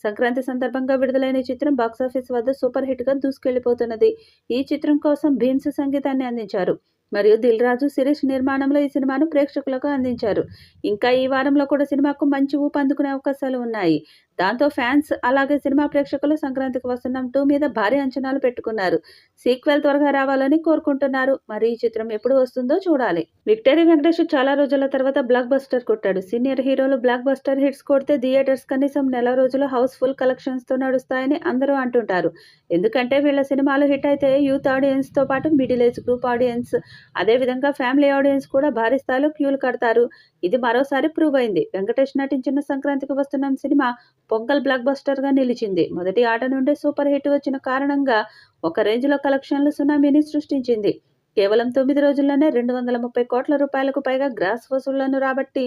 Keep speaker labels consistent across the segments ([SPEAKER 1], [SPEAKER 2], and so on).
[SPEAKER 1] సంక్రాంతి సందర్భంగా విడుదలైన ఈ చిత్రం బాక్సాఫీస్ వద్ద సూపర్ హిట్‌గా దూసుకెళ్లిపోతున్నది. ఈ చిత్రం కోసం భీమ్స్ సంగీతాన్ని అందించారు. మరియు దిల్ రాజు, శిరీష్ నిర్మాణంలో ఈ సినిమాను ప్రేక్షకులకు అందించారు. ఇంకా ఈ వారంలో కూడా సినిమాకు మంచి ఊపు అందుకునే అవకాశాలు ఉన్నాయి. దాంతో ఫ్యాన్స్ అలాగే సినిమా ప్రేక్షకులు సంక్రాంతికి వస్తున్నాం 2 మీద భారీ అంచనాలు పెట్టుకున్నారు. సీక్వెల్ త్వరగా రావాలని కోరుకుంటున్నారు. మరి ఈ చిత్రం ఎప్పుడు వస్తుందో చూడాలి. విక్టరీ వెంకటేష్ చాలా రోజుల తర్వాత బ్లాక్ బస్టర్ కొట్టాడు. సీనియర్ హీరోలు బ్లాక్ బస్టర్ హిట్స్ కొడితే థియేటర్స్ కనీసం నెల రోజులు హౌస్‌ఫుల్ కలెక్షన్స్‌తో నడుస్తాయని అందరూ అంటుంటారు. ఎందుకంటే వీళ్ళ సినిమాలు హిట్ అయితే యూత్ ఆడియన్స్‌తో పాటు మిడిల్ ఏజ్ గ్రూప్ ఆడియన్స్, అదేవిధంగా ఫ్యామిలీ ఆడియన్స్ కూడా భారీ స్థాయిలో క్యూలు కడతారు. ఇది మరోసారి ప్రూవ్ అయింది. వెంకటేష్ నటించిన సంక్రాంతికి వస్తున్నాం సినిమా పొంగల్ బ్లాక్ బస్టర్‌గా నిలిచింది. మొదటి ఆట నుండే సూపర్ హిట్ వచ్చిన కారణంగా ఒక రేంజ్‌లో కలెక్షన్ల సునామీని సృష్టించింది. కేవలం 9 రోజుల్లోనే 230 కోట్ల రూపాయలకు పైగా గ్రాస్ వసూళ్లను రాబట్టి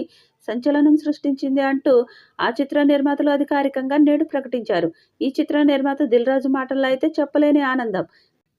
[SPEAKER 1] సంచలనం సృష్టించింది అంటూ ఆ చిత్ర నిర్మాతలు అధికారికంగా నేడు ప్రకటించారు. ఈ చిత్ర నిర్మాత దిల్ రాజు మాటల్లో అయితే చెప్పలేని ఆనందం.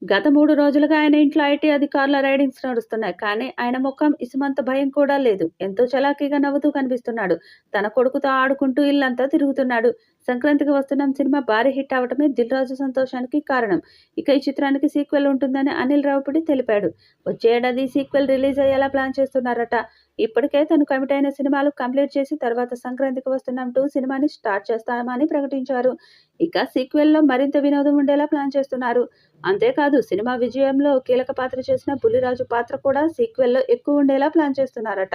[SPEAKER 1] గత 3 రోజులుగా ఆయన ఇంట్లో ఐటీ అధికారుల రైడింగ్స్ నడుస్తున్నాయి. కానీ ఆయన ముఖం ఇసుమంత భయం కూడా లేదు. ఎంతో చలాకీగా నవ్వుతూ కనిపిస్తున్నాడు. తన కొడుకుతో ఆడుకుంటూ ఇల్లంతా తిరుగుతున్నాడు. సంక్రాంతికి వస్తున్నాం సినిమా భారీ హిట్ అవటమే దిల్ రాజు సంతోషానికి కారణం. ఇక ఈ చిత్రానికి సీక్వెల్ ఉంటుందని అనిల్ రావిపూడి తెలిపాడు. వచ్చే ఏడాది సీక్వెల్ రిలీజ్ అయ్యేలా ప్లాన్ చేస్తున్నారట. ఇప్పటికే తను కమిట్ అయిన సినిమాలు కంప్లీట్ చేసి తర్వాత సంక్రాంతికి వస్తున్నాం 2 సినిమాని స్టార్ట్ చేస్తామని ప్రకటించారు. ఇక సీక్వెల్‌లో మరింత వినోదం ఉండేలా ప్లాన్ చేస్తున్నారు. అంతేకాదు సినిమా విజయంలో కీలక పాత్ర చేసిన బుల్లిరాజు పాత్ర కూడా సీక్వెల్‌లో ఎక్కువ ఉండేలా ప్లాన్ చేస్తున్నారట.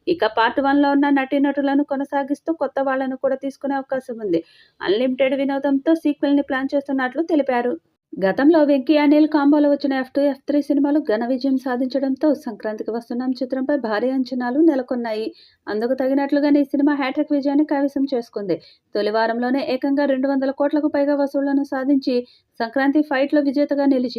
[SPEAKER 1] ఇక పార్ట్ 1లో ఉన్న నటీనటులను కొనసాగిస్తూ కొత్త వాళ్లను కూడా తీసుకునే అవకాశం ఉంది. అన్‌లిమిటెడ్ వినోదంతో సీక్వెల్‌ని ప్లాన్ చేస్తున్నట్లు తెలిపారు. గతంలో వెంకీ, అనిల్ కాంబోలో వచ్చిన F2, F3 సినిమాలు ఘన విజయం సాధించడంతో సంక్రాంతికి వస్తున్నాం చిత్రంపై భారీ అంచనాలు నెలకొన్నాయి. అందుకు తగినట్లుగానే ఈ సినిమా హ్యాట్రిక్ విజయాన్ని కైవసం చేసుకుంది. తొలి వారంలోనే ఏకంగా 200 కోట్లకు పైగా వసూళ్లను సాధించి సంక్రాంతి ఫైట్‌లో విజేతగా నిలిచింది.